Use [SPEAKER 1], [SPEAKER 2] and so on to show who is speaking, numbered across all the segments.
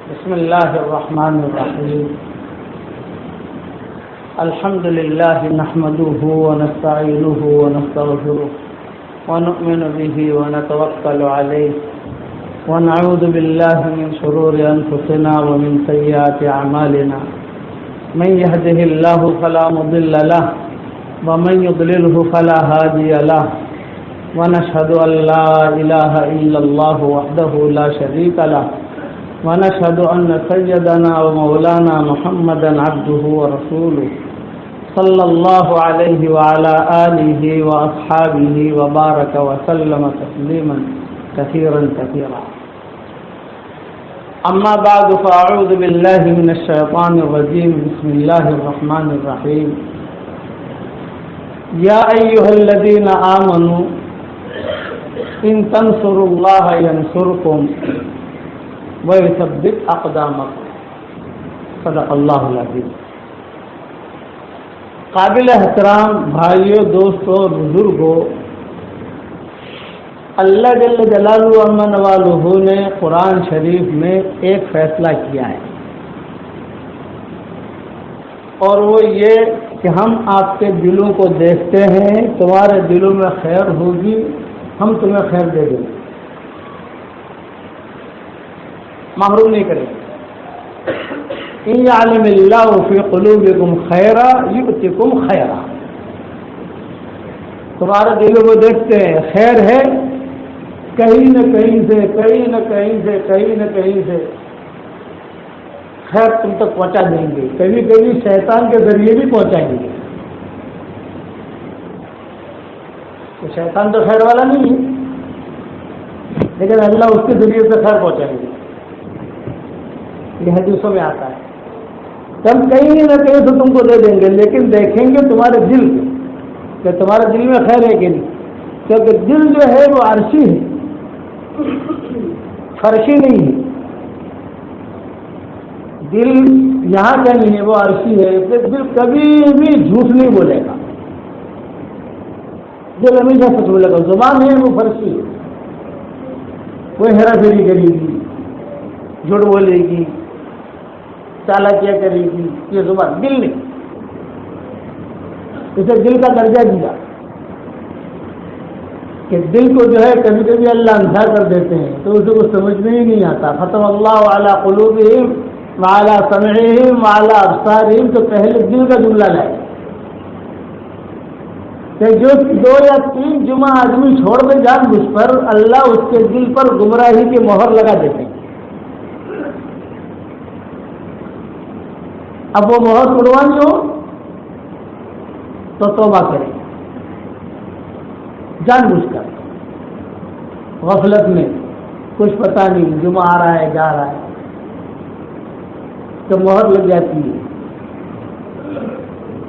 [SPEAKER 1] بسم الله الرحمن الرحيم. الحمد لله نحمده ونستعينه ونستغفره ونؤمن به ونتوكل عليه ونعوذ بالله من شرور أنفسنا ومن سيئات أعمالنا. من يهده الله فلا مضل له ومن يضلله فلا هادي له ونشهد أن لا إله إلا الله وحده لا شريك له ونشهد أن سيدنا ومولانا محمدا عبده ورسوله صلى الله عليه وعلى آله وأصحابه وبارك وسلم تسليما كثيرا كثيرا. أما بعد فأعوذ بالله من الشيطان الرجيم. بسم الله الرحمن الرحيم. يا أيها الذين آمنوا إن تنصروا الله ينصركم وَيُثَبِّتْ أَقْدَامَكُمْ. صدق اللہ العظیم. قابل احترام بھائیوں، دوستوں اور بزرگوں، اللہ جل جلالہ عما نوالہ نے قرآن شریف میں ایک فیصلہ کیا ہے، اور وہ یہ کہ ہم آپ کے دلوں کو دیکھتے ہیں، تمہارے دلوں میں خیر ہوگی، ہم تمہیں خیر دے دیں گے، محروم نہیں کریں گے. ان یعلم اللہ فی قلوبکم خیرا یؤتکم خیرا. تمہارے دلوں کو دیکھتے ہیں، خیر ہے، کہیں نہ کہیں سے خیر تم تک پہنچا دیں گے. کبھی کبھی شیطان کے ذریعے بھی پہنچائیں گے. تو شیطان تو خیر والا نہیں ہے، لیکن اللہ اس کے ذریعے سے خیر پہنچائیں گے. یہ حدیثوں میں آتا ہے. ہم کہیں نہ کہیں تو تم کو دے دیں گے، لیکن دیکھیں گے تمہارے دل کہ تمہارے دل میں خیر ہے کہ نہیں. کیونکہ دل جو ہے وہ عرشی ہے، فرشی نہیں ہے. دل یہاں کا نہیں ہے، وہ عرشی ہے. دل کبھی بھی جھوٹ نہیں بولے گا، دل ہمیشہ سچ بولے گا. زبان ہے وہ فرشی ہے، وہ ہیرا پھیری کرے گی، جھوٹ بولے گی، چالاکیاں کرے گی. یہ زبان، دل نہیں. اسے دل کا درجہ دیا کہ دل کو جو ہے کبھی کبھی اللہ اندھا کر دیتے ہیں تو اسے کچھ سمجھ میں ہی نہیں آتا. ختم اللہ علی قلوبہم وعلی سمعہم وعلی ابصارہم. تو پہلے دل کا جملہ لائے کہ جو 2 یا 3 جمعہ آدمی چھوڑ دے جان بوجھ پر، اللہ اس کے دل پر گمراہی کی مہر لگا دیتے ہیں. اب وہ مہر قربانی ہو تو توبہ کرے جان بوجھ کر، غفلت میں کچھ پتہ نہیں، جمعہ آ رہا ہے جا رہا ہے تو مہر لگ جاتی ہے.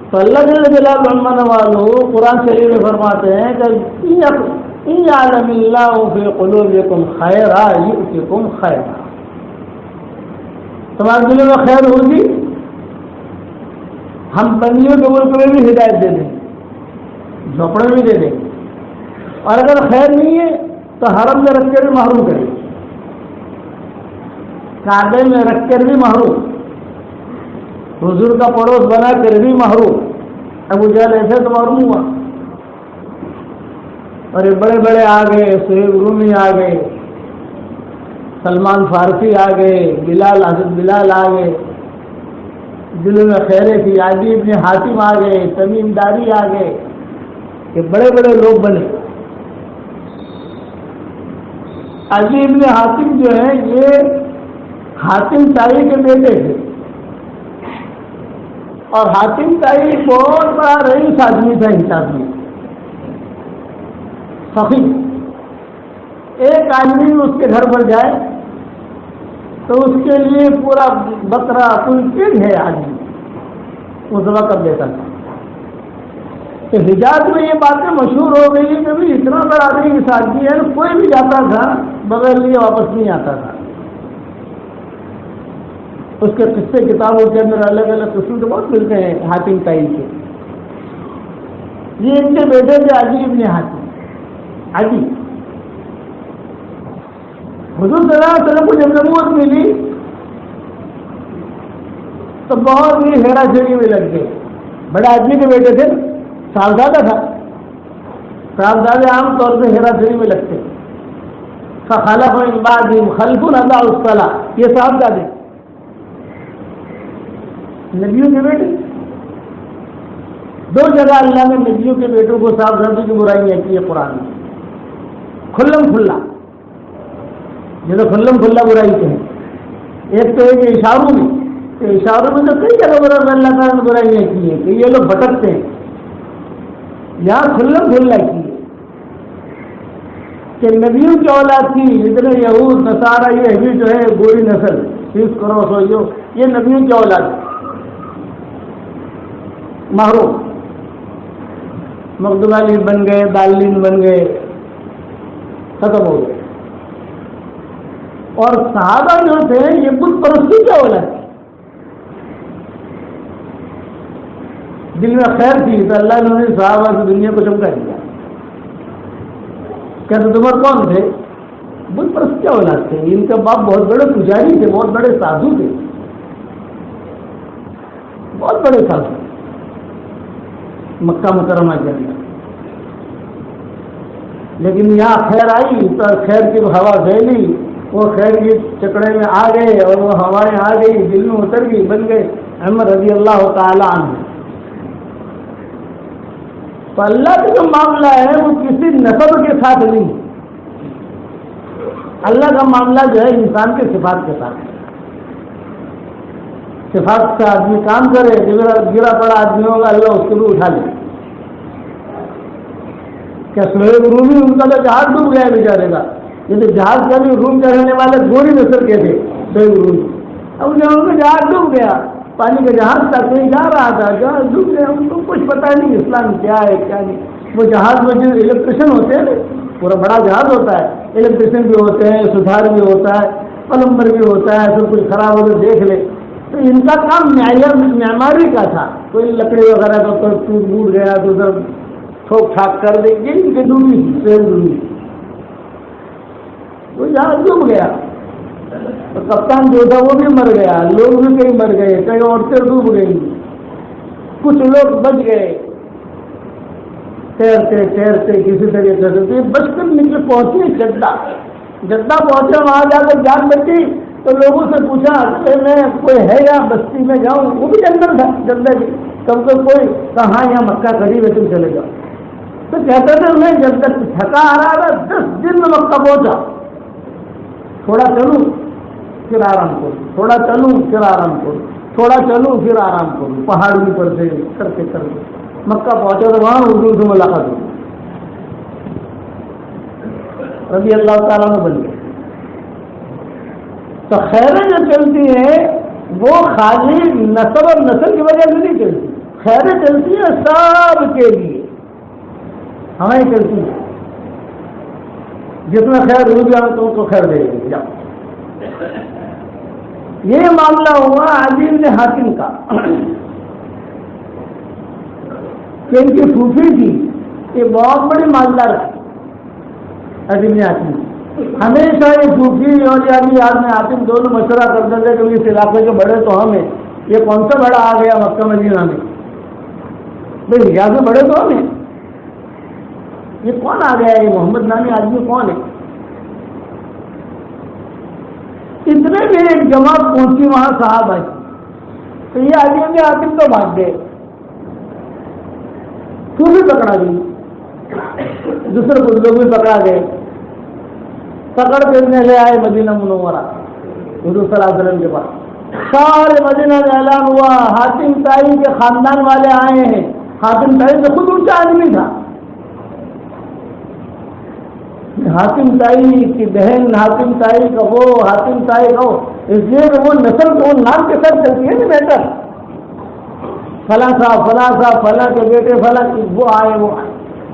[SPEAKER 1] تو اللہ جل جلالہ عما نوالہ قرآن شریف میں فرماتے ہیں کہ ان یعلم اللہ فی قلوبکم خیرا یؤتکم خیرا. تمہارے دلوں میں خیر ہوگی، ہم بندیوں کے ملک میں بھی ہدایت دے دیں، جھوپڑے بھی دے دیں. اور اگر خیر نہیں ہے تو حرم میں رکھ کر بھی محروم کریں، کعبے میں رکھ کر بھی محروم، حضور کا پڑوس بنا کر بھی محروم. ابو جہل ایسے تو محروم ہوا. اور یہ بڑے بڑے آ گئے، سہیب رومی آ گئے، سلمان فارسی آ گئے، حضرت بلال آ گئے، دلوں میں خیرے تھی. عدی ابن حاتم آ گئے، تمیم داری آ گئے، یہ بڑے بڑے لوگ بنے. عدی ابن حاتم جو ہیں یہ حاتم تائی کے بیٹے تھے، اور حاتم تائی بہت بڑا رئیس آدمی تھا حساب میں، سخی. ایک آدمی اس کے گھر پر جائے تو اس کے لیے پورا بکرا کوئی چیز ہے آدمی وہ ذبح کر دیتا تھا. تو حجاز میں یہ باتیں مشہور ہو گئی کہ بھی اتنا بڑا آدمی کی شادی ہے، کوئی بھی جاتا تھا بغیر لیے واپس نہیں آتا تھا. اس کے قصے کتابوں کے اندر الگ الگ قسم کے بہت ملتے ہیں حاتم تائی کے. یہ ان کے بیٹے تھے عدی ابن حاتم. عدی حضور صلی اللہ علیہ وسلم کو جب نبوت ملی تو بہت ہی ہیرا پھیری میں لگ گئے. بڑے آدمی کے بیٹے تھے، صاحبزادہ تھا. صاحبزادے عام طور سے ہیرا پھیری میں لگتے. فخلف من بعدهم خلف اضاعوا الصلاۃ، یہ صاحبزادے نبیوں کے بیٹے. دو جگہ اللہ نے نبیوں کے بیٹوں کو صاحبزادوں کی برائیاں کی ہے قرآن میں، کھلم کھلا، جیسے کھلم کھلا برائی کے ہیں. ایک تو ہے کہ اشاروں میں، تو اشاروں میں تو کئی جگہ پر اللہ تعالیٰ نے برائیاں کی ہیں کہ یہ لوگ بھٹکتے ہیں. یہاں کھلم کھلا کی ہے کہ نبیوں کی اولاد تھی، جتنے یہود نصارہ یہ بھی جو ہے گوری نسل 30 کروڑ سو یہ نبیوں کی اولاد محروم، مغدوبالی بن گئے، دالین بن گئے، ختم ہو گئے. اور صحابہ جو تھے یہ بت پرستی کی اولاد تھی. دل میں خیر تھی تو اللہ نے صحابہ کی دنیا کو چمکا دیا. کہتے تمہارے کون تھے؟ بت پرست کی اولاد تھے. ان کے باپ بہت بڑے پجاری تھے، بہت بڑے سادھو تھے، بہت بڑے سادھو مکہ مکرمہ کے اندر. لیکن یہاں خیر آئی تو خیر کی ہوا پھیلی، وہ خیر کی چکڑے میں آ گئے اور وہ ہوائیں آ گئی، دل میں اتر گئی، بن گئے عمر رضی اللہ تعالی عنہ. تو اللہ کا جو معاملہ ہے وہ کسی نسب کے ساتھ نہیں. اللہ کا معاملہ جو ہے انسان کے صفات کے ساتھ. صفات سے آدمی کام کرے، گرا پڑا آدمی ہوگا اللہ اس کو بھی اٹھا لے. کیا سہیب رومی ان کا تو جہاز ڈوب گیا بیچارے کا. یہ تو جہاز کا بھی روم کا رہنے والے گوری نسل کے تھے سہیب رومی. اب جب ان کا جہاز ڈوب گیا، پانی کا جہاز تھا، کہیں جا رہا تھا، جہاز ڈوب گیا، ان کو کچھ پتا نہیں اسلام کیا ہے کیا نہیں. وہ جہاز میں جو الیکٹریشن ہوتے ہیں، پورا بڑا جہاز ہوتا ہے، الیکٹریشن بھی ہوتے ہیں، سدھار بھی ہوتا ہے، پلمبر بھی ہوتا ہے، سب کچھ خراب ہو تو دیکھ لے. تو ان کا کام معماری کا تھا. کوئی لکڑی وغیرہ کا کوئی ٹوٹ بوٹ گیا تو سب ٹھوک ٹھاک کر دے. یہ ان کی ڈوبی ڈوبی وہ جہاز ڈوب گیا. تو کپتان جو تھا وہ بھی مر گیا، لوگ بھی کہیں مر گئے، کئی عورتیں ڈوب گئی، کچھ لوگ بچ گئے تیرتے تیرتے کسی طریقے سے. بچ کر نیچے پہنچے جدہ پہنچے. وہاں جا کر جان بچی تو لوگوں سے پوچھا کہ میں کوئی ہے یا بستی میں جاؤں. وہ بھی جنگل تھا جدہ کی. تب تو کوئی کہاں یا مکہ قریب ہے تم چلے جاؤ. تو کہتے تھے میں جب تک تھکا آ رہا تھا 10 دن میں مکہ پہنچا. تھوڑا چلوں پھر آرام کروں، تھوڑا چلوں پھر آرام کروں، تھوڑا چلوں پھر آرام کروں. پہاڑی پر سے کرتے کرتے مکہ پہنچا تو وہاں حضور سے ملاقات ہوئی. رضی اللہ تعالیٰ نے بن گئے. تو خیریں جو چلتی ہیں وہ خالی نسب اور نسل کی وجہ سے نہیں چلتی. خیریں چلتی ہیں سب کے لیے، ہمیں چلتی ہیں. جس میں خیر ہو جائے تو ان کو خیر دے گی. جاؤ. یہ معاملہ ہوا عدی بن حاتم کا کہ ان کی پھوپھی تھی، یہ بہت بڑی مالدار تھی. عدی بن حاتم ہمیشہ یہ پھوپھی اور عدی بن حاتم دونوں مشورہ کرتے تھے کہ اس علاقے کے بڑے تو ہم ہیں، یہ کون سا بڑا آ گیا مکہ مدینہ میں؟ بھائی حجاز میں بڑے تو ہم ہیں، یہ کون آ گیا؟ یہ محمد نامی آدمی کون ہے؟ اتنے میں ایک جماعت پہنچی وہاں صاحب آئی تو یہ عدی بن حاتم تو بھاگ گئے. تو بھی پکڑا گئی، دوسرے کچھ لوگ بھی پکڑا گئے. پکڑ کے لے آئے مدینہ منورہ حضور صلی اللہ علیہ وسلم کے پاس. سارے مدینہ میں اعلان ہوا حاتم تائی کے خاندان والے آئے ہیں. حاتم تائی سے خود اونچا آدمی تھا. حاتم تائی کی بہن، حاتم تائی کا وہ، حاتم تائی کا وہ، اس لیے کہ وہ نسل وہ نام کے ساتھ چلتی ہے نا بہتر. فلاں صاحب فلاں کے بیٹے فلاں وہ آئے وہ آئے.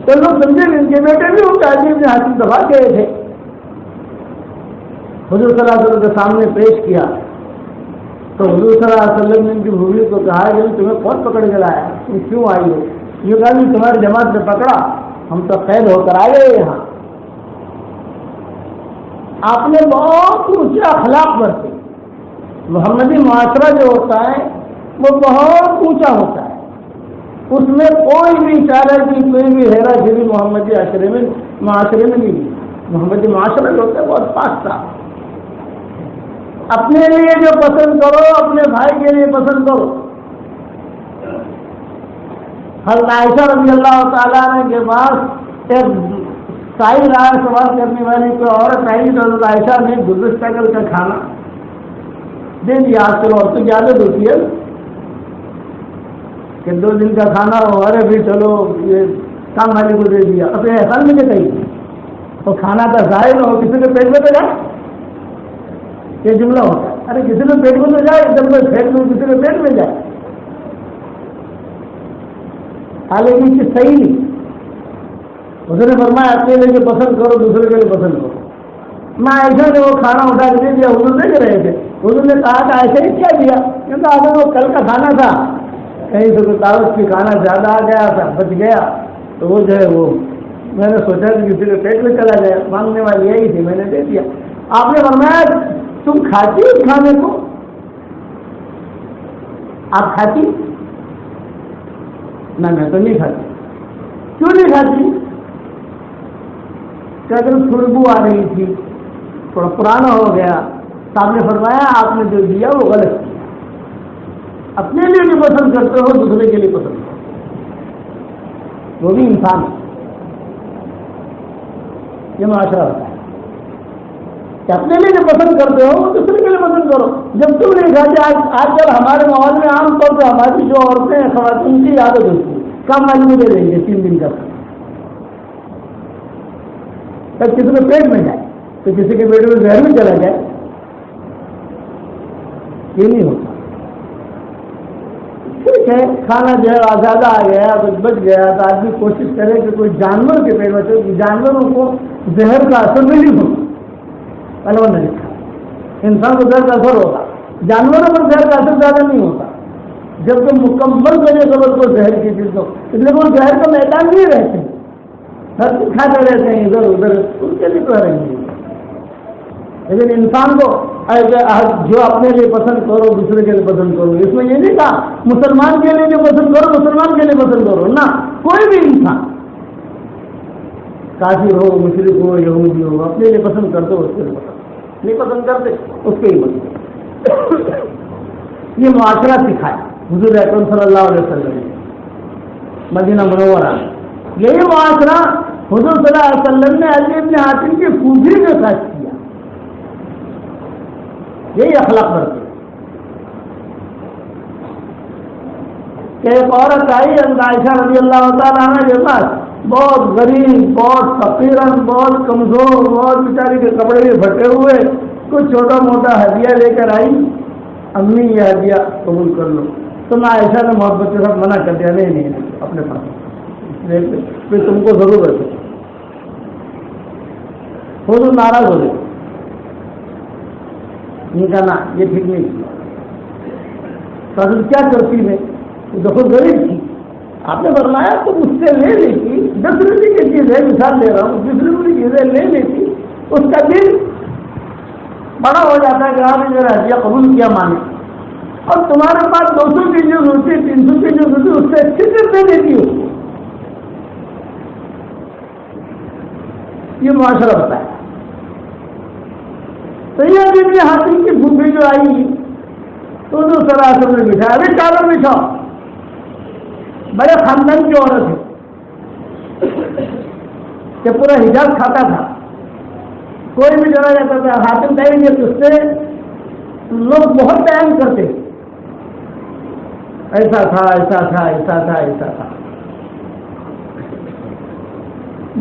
[SPEAKER 1] تو لوگ سمجھے ان کے بیٹے بھی ان کے عجیب نے حاتم دبا گئے تھے. حضور صلی اللہ علیہ وسلم کے سامنے پیش کیا تو حضور صلی اللہ علیہ وسلم نے ان کی بھولی کو کہا کہ تمہیں کون پکڑ کے لایا، تم کیوں آئی ہو؟ یہ کہا کہ تمہاری جماعت نے پکڑا، ہم تو قید ہو کر آئے یہاں. آپ نے بہت اونچے اخلاق برتے. محمدی معاشرہ جو ہوتا ہے وہ بہت اونچا ہوتا ہے، اس میں کوئی بھی چارہ کی کوئی بھی ہیرا پھیری محمدی معاشرے میں نہیں ہے۔ محمدی معاشرہ جو ہوتا ہے بہت پاک تھا۔ اپنے لیے جو پسند کرو اپنے بھائی کے لیے پسند کرو۔ حضرت عائشہ رضی اللہ تعالیٰ عنہ کے پاس ایک سائی رائے سوال کرنے والی کوئی عورت آئی تو حضرت عائشہ نے گزشتہ کل کا کھانا دے دیا۔ آج کل عورتوں کی عادت ہوتی ہے کہ 2 دن کا کھانا ہو، ارے بھی چلو یہ کام والے کو دے دیا، اپنے احسان میں کہیں تو کھانا کا ظاہر نہ ہو، کسی کے پیٹ میں تو جائے، یہ جملہ ہوتا ہے، ارے کسی کے پیٹ میں تو جائے، جب میں پیٹ میں کسی کے پیٹ میں جائے، حالانکہ یہ چیز صحیح نہیں۔ اس نے فرمایا اپنے لیے پسند کرو، دوسرے کے لیے پسند کرو۔ میں عائشہ نے وہ کھانا اٹھا کے دے دیا، حضور دیکھ رہے تھے، حضور نے کہا کہ عائشہ نے کیا دیا؟ کیونکہ اگر وہ کل کا کھانا تھا، کہیں سے کوئی دعوت کی کھانا زیادہ آ گیا تھا، بچ گیا، تو وہ جو ہے وہ میں نے سوچا کہ کسی کے پیٹ میں چلا جائے، مانگنے والی یہی تھی، میں نے دے دیا۔ آپ نے فرمایا تم کھاتی اس کھانے کو؟ آپ کھاتی؟ میں تو نہیں کھاتی۔ کیوں نہیں کھاتی؟ کہ اگر خوشبو آ رہی تھی، تھوڑا پرانا ہو گیا، تو آپ نے فرمایا آپ نے جو دیا وہ غلط کیا۔ اپنے لیے بھی پسند کرتے ہو، دوسرے کے لیے پسند کرو، وہ بھی انسان ہے۔ یہ معاشرہ ہوتا ہے کہ اپنے لیے جو پسند کرتے ہو دوسرے کے لیے پسند کرو۔ جب تم نہیں کھاتے، آج کل ہمارے ماحول میں عام طور پہ ہماری جو عورتیں ہیں، خواتین کی عادت ہوتی ہے کم آدمی دے دیں گے 3 دن کا کھانا، تب کسی کے پیٹ میں جائے تو کسی کے پیٹ میں زہر میں چلا جائے، یہ نہیں ہوتا۔ ٹھیک ہے، کھانا جو ہے زیادہ آ گیا، کچھ بچ گیا تو آدمی کوشش کرے کہ کوئی جانور کے پیٹ میں، جانوروں کو زہر کا اثر نہیں ہوتا، پہلے نے لکھا انسان کو زہر کا اثر ہوگا، جانوروں پر زہر کا اثر زیادہ نہیں ہوتا، جبکہ مکمل بنے خبر کو زہر کی چیز ہو، اس لیے وہ زہر کا میدان نہیں رہتے ہیں، ہر چیز کھاتے رہتے ہیں ادھر ادھر، اس کے لیے تو رہیں گے۔ لیکن انسان کو جو اپنے لیے پسند کرو دوسرے کے لیے پسند کرو، اس میں یہ نہیں کہا مسلمان کے لیے جو پسند کرو مسلمان کے لیے پسند کرو، نہ، کوئی بھی انسان کافر ہو، مشرک ہو، یہودی ہو، اپنے لیے پسند کرتے ہو اس کے لیے پسند، نہیں پسند کرتے اس کے ہی پسند۔ یہ معاشرہ سکھایا حضور اکرم صلی اللہ علیہ وسلم نے مدینہ منورہ، یہی معاشرہ حضور صلی اللہ علیہ وسلم نے علی ابن حاتم کی پھوپھی کے ساتھ کیا، یہی اخلاق کرتے کہ ایک عورت آئی حضرت عائشہ رضی اللہ تعالیٰ عنہ کے پاس، بہت غریب، بہت فقیرن، بہت کمزور، بہت بیچاری کے کپڑے بھی پھٹے ہوئے، کچھ چھوٹا موٹا ہدیہ لے کر آئی، امی یہ ہدیہ قبول کر لو، تو میں عائشہ نے محبت کے ساتھ منع کر دیا، نہیں اپنے پاس، پھر تم کو ضرورت ہے، حضور ناراض ہو گئے، ان کا نا یہ ٹھیک نہیں کیا، تو حضرت کیا کرتی ہے، دیکھو غریب تھی، آپ نے فرمایا تو مجھ سے لے لیتی، 10 روپے کی چیز ہے، مثال دے رہا ہوں، 20 روپے کی چیزیں لے لیتی، اس کا دل بڑا ہو جاتا ہے کہ آپ نے میرا ہدیہ قبول کیا مانے، اور تمہارے پاس 200 کی چیز ہوتی ہے، 300 کی چیز ہوتی ہے، اس سے اچھی چیز دے دیتی ہو، یہ معاشرہ ہوتا ہے۔ تو یہ ابن حاتم کی پھوپھی جو آئی تو جو سراسر میں بٹھایا، ابھی چادر بچھاؤ، بڑے خاندان کی عورت ہے کہ پورا حجاب کھاتا تھا، کوئی بھی چلا جاتا تھا حاتم کہیں گے تو اس سے لوگ بہت بیان کرتے، ایسا تھا ایسا تھا ایسا تھا ایسا تھا،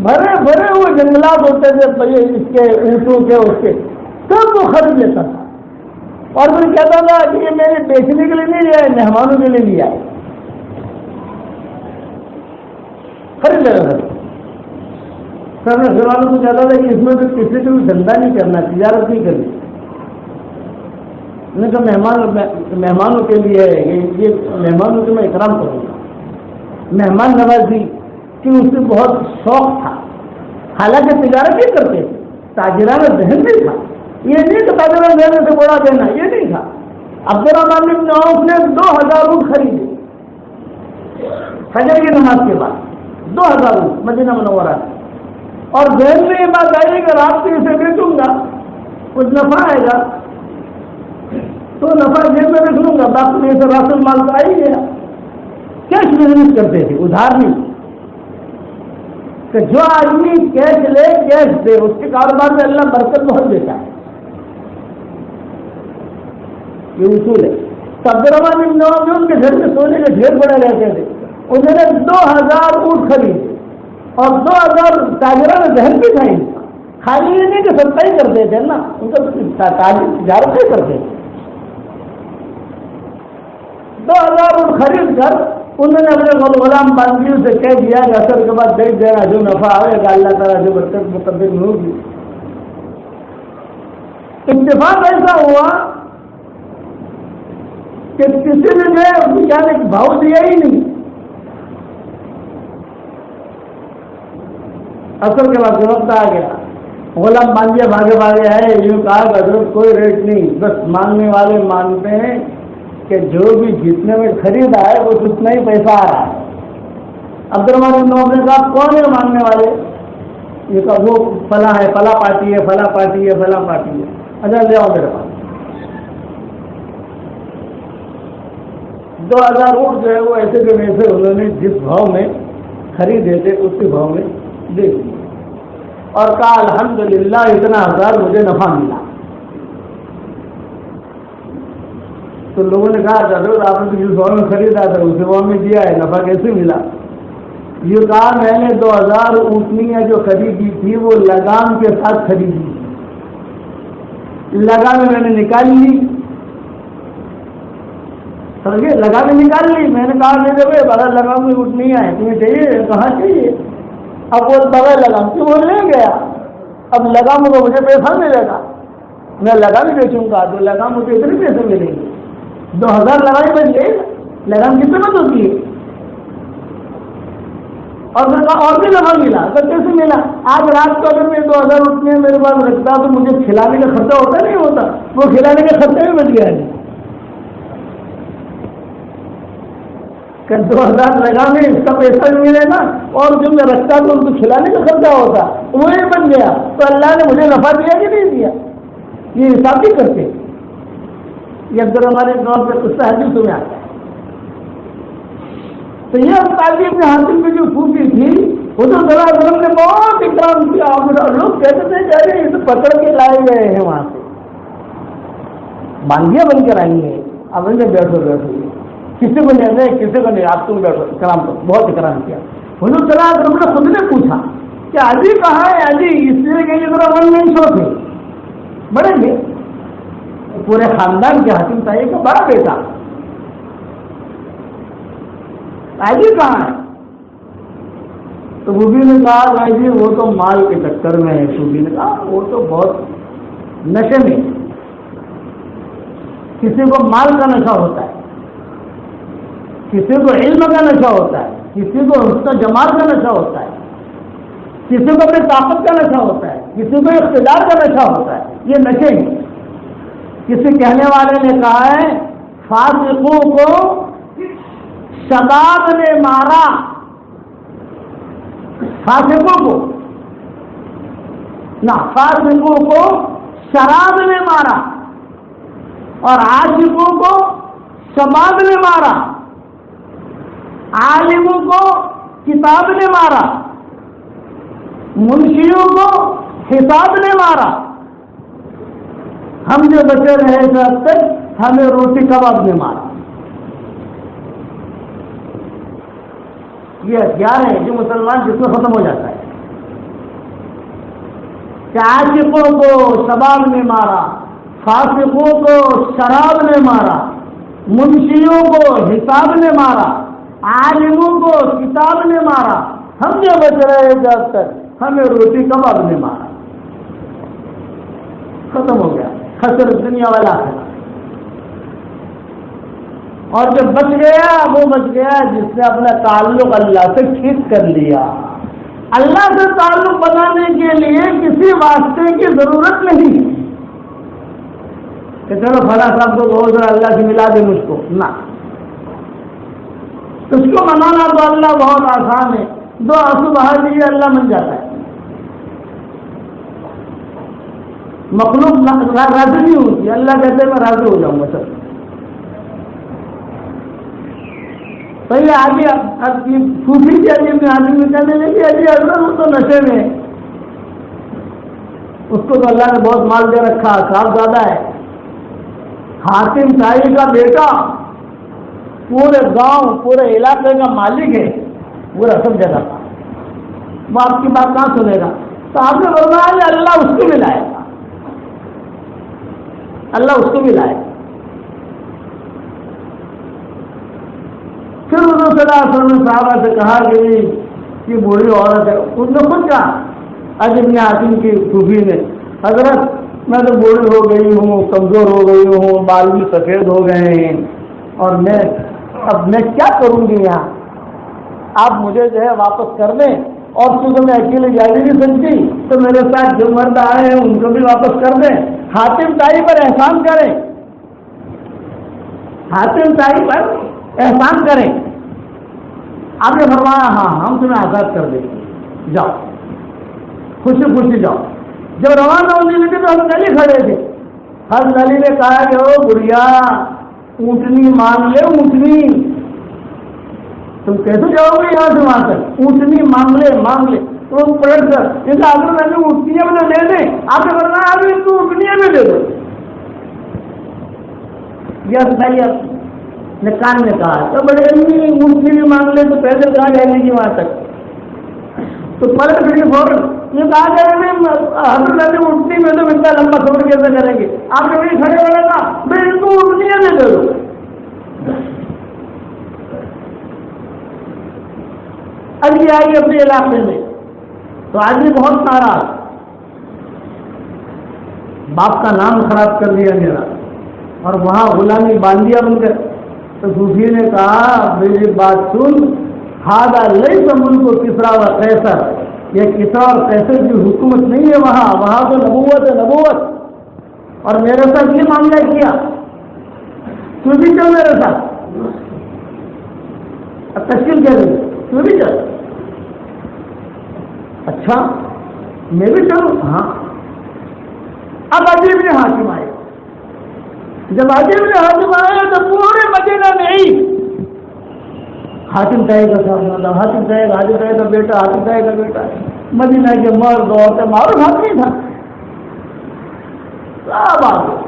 [SPEAKER 1] بھرے بھرے وہ جنگلات ہوتے تھے اس کے اونٹوں کے اس کے، سب وہ خرید لیتا تھا، اور پھر کہتا تھا کہ یہ میں نے بیچنے کے لیے نہیں لیا ہے، مہمانوں کے لیے لیا ہے، خرید لیتا تھا۔ سر میں گھر والوں کو کہتا تھا کہ اس میں تو کسی کو بھی دھندا نہیں کرنا، تجارت نہیں کرنی، میں نے کہا مہمانوں کے لیے یہ مہمانوں کے میں اکرام کروں گا، مہمان نوازی کہ اس سے بہت شوق تھا، حالانکہ تجارت بھی کرتے تھے، تاجرانہ ذہن بھی تھا، یہ نہیں کہ تاجرانہ ذہن سے بڑا دینا، یہ نہیں تھا، عبدالرحمن بن عوف نے 2000 اونٹ خریدے فجر کی نماز کے بعد، 2000 اونٹ مدینہ منورہ میں، اور ذہن میں یہ بات آئی کہ رات کو اسے بیچوں گا کچھ نفع آئے گا تو نفع جیب میں رکھ لوں گا، باقی میں سے راس المال تو آ ہی گیا۔ کیش بزنس کرتے تھے، ادھار نہیں، کہ جو آدمی کیش لے کیش دے، اس کے کاروبار میں اللہ برکت بہت دیتا ہے، یہ اصول ہے۔ تو عبدالرحمن بن عوف جو ان کے گھر میں سونے کے ڈھیر پڑے رہتے تھے، انہوں نے 2000 اونٹ خریدے، اور 2000 تاجرہ میں ذہن بھی تھا ان کا، خالی یہ نہیں کہ سستا ہی کرتے تھے نا، ان کا تجارت ہی کرتے تھے۔ 2000 اونٹ خرید کر انہوں نے اپنے غلام باندھیوں سے کہہ دیا کہ اثر کے بعد بیچ دینا، جو نفع آئے گا اللہ تعالیٰ جو برکت مقدر میں ہوگی۔ اتفاق ایسا ہوا کہ کسی نے جو ہے بیچارے کو بھاؤ دیا ہی نہیں۔ اثر کے بعد وقت آ گیا، غلام باندھیا بھاگے بھاگے آئے، یوں کہا کہ حضرت کوئی ریٹ نہیں، بس مانگنے والے مانتے ہیں کہ جو بھی جتنے میں خریدا ہے وہ اتنا ہی پیسہ آ رہا ہے۔ عبدالرحمن بن عوف نے کہا کون ہے مانگنے والے؟ یہ کہا وہ فلاں ہے، فلاں پارٹی ہے، فلاں پارٹی ہے، فلاں پارٹی ہے۔ اچھا لے آؤ میرے پاس۔ 2000 اونٹ جو ہے وہ ایسے کے ویسے انہوں نے جس بھاؤ میں خریدے تھے اس کے بھاؤ میں دے دیے، اور کہا الحمدللہ اتنا ہزار مجھے نفع ملا۔ تو لوگوں نے کہا حضرت آپ نے جس بھاؤ میں خریدا تھا اسی بھاؤ میں دیا ہے، نفع کیسے ملا؟ یہ کہا میں نے 2000 اونٹنیاں جو خریدی تھی وہ لگام کے ساتھ خریدی تھی، لگام میں نے نکال لی، سمجھے، لگام میں نکال لی۔ میں نے کہا نہیں جب بغیر لگام میں اونٹنیاں ہیں تمہیں چاہیے؟ کہاں چاہیے؟ اب وہ بغیر لگام کی وہ لے گیا، اب لگام کو مجھے پیسہ ملے گا، میں لگام ہی بیچوں گا تو لگام مجھے اتنے پیسے ملیں گے، 2000 لگائی بن گئے، لگام کتنے مت ہوتی ہے؟ اور میں کہا اور بھی نفع ملا، تو کیسے ملا؟ آج رات کو اگر میں 2000 اٹھنے میرے پاس رکھتا تو مجھے کھلانے کا خرچہ ہوتا نہیں ہوتا، وہ کھلانے کا خرچہ بھی بچ گیا ہے کہ 2000 لگانے اس کا پیسہ بھی ملے نا، اور جو میں رکھتا تو ان کو کھلانے کا خرچہ ہوتا وہی بن گیا، تو اللہ نے مجھے نفع دیا کہ نہیں دیا؟ یہ حساب بھی کرتے۔ یہ اگر ہمارے گاؤں پہ قصہ حدیث میں آتا ہے۔ تو یہ تعلیم میں حاصل میں جو پھوٹی تھی حضور صلی اللہ علیہ وسلم نے بہت اکرام کیا، اور لوگ کہتے تھے کہ ارے یہ تو پکڑ کے لائے گئے ہیں وہاں سے، باندھیا بن کر آئی ہیں، اب ان میں بیٹھو کسی کو نہیں، کسی کو نہیں، آپ تم بیٹھو، اکرام کرو، بہت اکرام کیا۔ حضور صلی اللہ علیہ وسلم نے خود نے پوچھا کہ علی کہاں ہے؟ علی اس لیے کہ یہ ذرا 1 مین شو تھے، بڑے گے، پورے خاندان کے حاکم تھا، ایک بڑا بیٹا، علی کہاں ہے؟ تو وہ بھی نے کہا بھائی جی وہ تو مال کے چکر میں ہے، تو بھی نے کہا وہ تو بہت نشے میں، کسی کو مال کا نشہ ہوتا ہے، کسی کو علم کا نشہ ہوتا ہے، کسی کو حسن جمال کا نشہ ہوتا ہے، کسی کو اپنی طاقت کا نشہ ہوتا ہے، کسی کو اقتدار کا نشہ ہوتا ہے، یہ نشے ہیں۔ کسی کہنے والے نے کہا ہے فاسقوں کو شباب نے مارا، فاسقوں کو نہ، فاسقوں کو شراب نے مارا، اور عاشقوں کو شباب نے مارا، عالموں کو کتاب نے مارا، منشیوں کو حساب نے مارا، ہم جو بچے رہے جب تک ہمیں روٹی کباب نے مارا۔ یہ ہتھیار ہے جو مسلمان جس میں ختم ہو جاتا ہے کہ عاشقوں کو شباب نے مارا، فاسقوں کو شراب نے مارا، منشیوں کو حساب نے مارا، عالموں کو کتاب نے مارا، ہم جو بچ رہے جب تک ہمیں روٹی کباب نے مارا۔ ختم ہو گیا، خسر دنیا والا ہے۔ اور جو بچ گیا وہ بچ گیا جس نے اپنا تعلق اللہ سے ٹھیک کر لیا۔ اللہ سے تعلق بنانے کے لیے کسی واسطے کی ضرورت نہیں، کہ چلو فلاں صاحب کو بہت ذرا اللہ سے ملا دے مجھ کو، نہ، اس کو منانا تو اللہ بہت آسان ہے، 2 آنسو بہا دیجیے اللہ من جاتا ہے۔ مخلوق راضی نہیں ہوتی، اللہ کہتے ہیں میں راضی ہو جاؤں گا سر۔ پہلے آگے صوفی کے عجیب میں آدمی میں کہنے لگے عجیب حضرت وہ تو نشے میں، اس کو تو اللہ نے بہت مال دے رکھا، صاحب زیادہ ہے۔ حاتم طائی کا بیٹا پورے گاؤں پورے علاقے کا مالک ہے، پورا سب جگہ کا، وہ آپ کی بات کہاں سنے گا؟ تو آپ نے فرمایا اللہ اس کو بھی لائے گا، اللہ اس کو بھی لائے گا۔ پھر انہوں نے صلی اللہ علیہ وسلم نے صحابہ سے کہا کہ یہ بوڑھی عورت ہے، اس نے خود کہا عجیب بن حاتم کی صوفی نے، حضرت میں تو بوڑھی ہو گئی ہوں، کمزور ہو گئی ہوں، بال بھی سفید ہو گئے ہیں، اور اب میں کیا کروں گی یہاں، آپ مجھے جو ہے واپس کر دیں، اور کیونکہ میں اکیلے جا نہیں سکتی تو میرے ساتھ جو مرد آئے ہیں ان کو بھی واپس کر دیں، حاتم طائی پر احسان کریں، حاتم طائی پر احسان کریں۔ آپ نے فرمایا ہاں ہم تمہیں آزاد کر دیں گے، جاؤ خوشی خوشی جاؤ۔ جب روانہ ہونے لگے تو ہم نلی کھڑے تھے، ہر نلی نے کہا کہ او بڑھیا اونٹنی مانگ لے، اونٹنی، تم کیسے جاؤ گے یہاں سے وہاں تک، اونٹنی مانگ لے تو پلٹ کر جیسے آپ نے اونٹنیاں میں دے دیں، آپ نے فرمایا ابھی ان کو اونٹنیاں میں دے دو۔ یس بھائی نے کان نے کہا تو بڑے اونٹنی بھی مانگ لے تو پیدل کہاں جائے گی وہاں تک، تو پلٹ پھر فوراً یہ کہا کہ حضرت اونٹنی میں تو اتنا لمبا سفر کیسے کریں گے، آپ نے وہی کھڑے ہونے کا میں ان کو اونٹنیاں میں دے دو۔ اب یہ آئی اپنے علاقے میں تو آدمی بہت ناراض، باپ کا نام خراب کر دیا میرا، اور وہاں غلامی باندھیا بن گئے۔ تو صوفی نے کہا میری بات سن، ہاذا لیس ملک کسریٰ و قیصر، یہ کسریٰ اور قیصر کی حکومت نہیں ہے، وہاں تو نبوت ہے، نبوت، اور میرے ساتھ یہ معاملہ کیا، تو بھی چل میرے ساتھ، اب تشکیل کیا گئی، تو بھی چل، اچھا میں بھی چلوں، ہاں۔ اب عجیب بن حاتم آئے، جب عجیب بن حاتم آئے تو پورے مدینہ میں ہی حاتم طائی کا صاحب، حاتم طائی کا بیٹا، حاتم طائی کا بیٹا، مدینہ کے مرد عورتیں، معروف آدمی تھا، سب آ گئے۔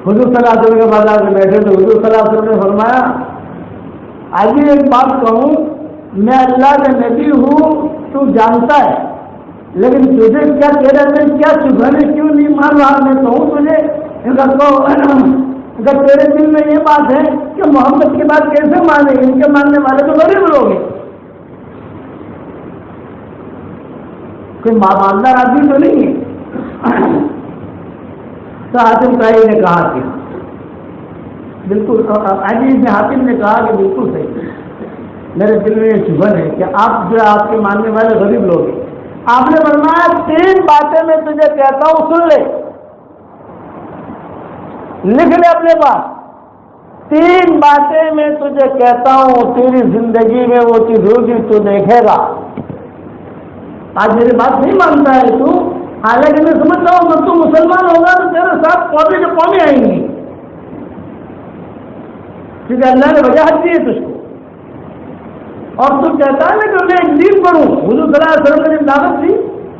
[SPEAKER 1] حضور صلی اللہ علیہ وسلم کے بعد آ کے بیٹھے تو حضور صلی اللہ علیہ وسلم نے فرمایا آج ایک بات کہوں، میں اللہ کا نبی ہوں تو جانتا ہے، لیکن تجھے کیا تیرے اندر کیا چبھن ہے، کیوں نہیں مان رہا؟ میں کہوں تجھے اگر تیرے دل میں یہ بات ہے کہ محمد کی بات کیسے مانے، ان کے ماننے والے تو غریب لوگ ہیں، کوئی مالدار آدمی تو نہیں ہے۔ تو حاتم طائی نے کہا کہ بالکل، عجیب بن حاتم نے کہا کہ بالکل صحیح، میرے دل میں یہ چبھن ہے کہ آپ جو آپ کے ماننے والے غریب لوگ ہیں۔ آپ نے فرمایا 3 باتیں میں تجھے کہتا ہوں سن لے، لکھ لے اپنے پاس، 3 باتیں میں تجھے کہتا ہوں، تیری زندگی میں وہ چیز ہوگی تو دیکھے گا۔ آج میری بات نہیں مانتا ہے تو، حالانکہ میں سمجھتا ہوں کہ تو مسلمان ہوگا تو تیرے ساتھ پودے کے پودے آئیں گے، کیونکہ اللہ نے وجاہت دی ہے تجھ کو، اور تو کہتا ہے کہ میں ایک دین پڑھوں۔ حضور صلی اللہ علیہ وسلم نے دعوت دی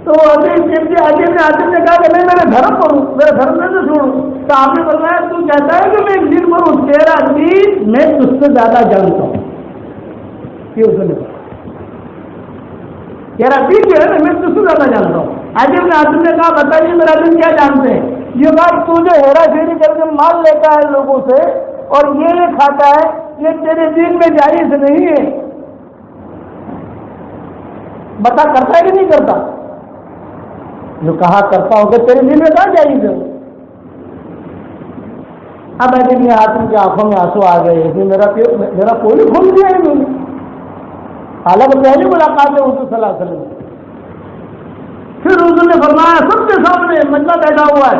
[SPEAKER 1] تو عجیب نے کہا کہ میں میرے دھرم پڑھوں، میرے دھرم میں سے چھوڑوں، تو آپ نے فرمایا تو کہتا ہے کہ میں ایک دین پڑھوں، تیرا دین میں تجھ سے زیادہ جانتا ہوں، یہ اس نے تیرا دین جو ہے میں تجھ سے زیادہ جانتا ہوں۔ عجیب نے کہا بتائیے میرا دین کیا جانتے ہیں؟ یہ بات تو جو ہیرا پھیری کر کے مال لیتا ہے لوگوں سے اور یہ کھاتا ہے، یہ تیرے دین میں جائز نہیں ہے، بتا کرتا ہے کہ نہیں کرتا؟ جو کہا کرتا ہوں کہ تیرے دل میں کہاں جائز ہے؟ اب عجیب حاتم کی آنکھوں میں آنسو آ گئے کہ میرا کوئی کھول دیا ہے انہوں نے، حالانکہ پہلی ملاقات ہے حضور صلی اللہ علیہ وسلم۔ پھر حضور نے فرمایا سب کے سامنے مجمع بیٹھا ہوا ہے،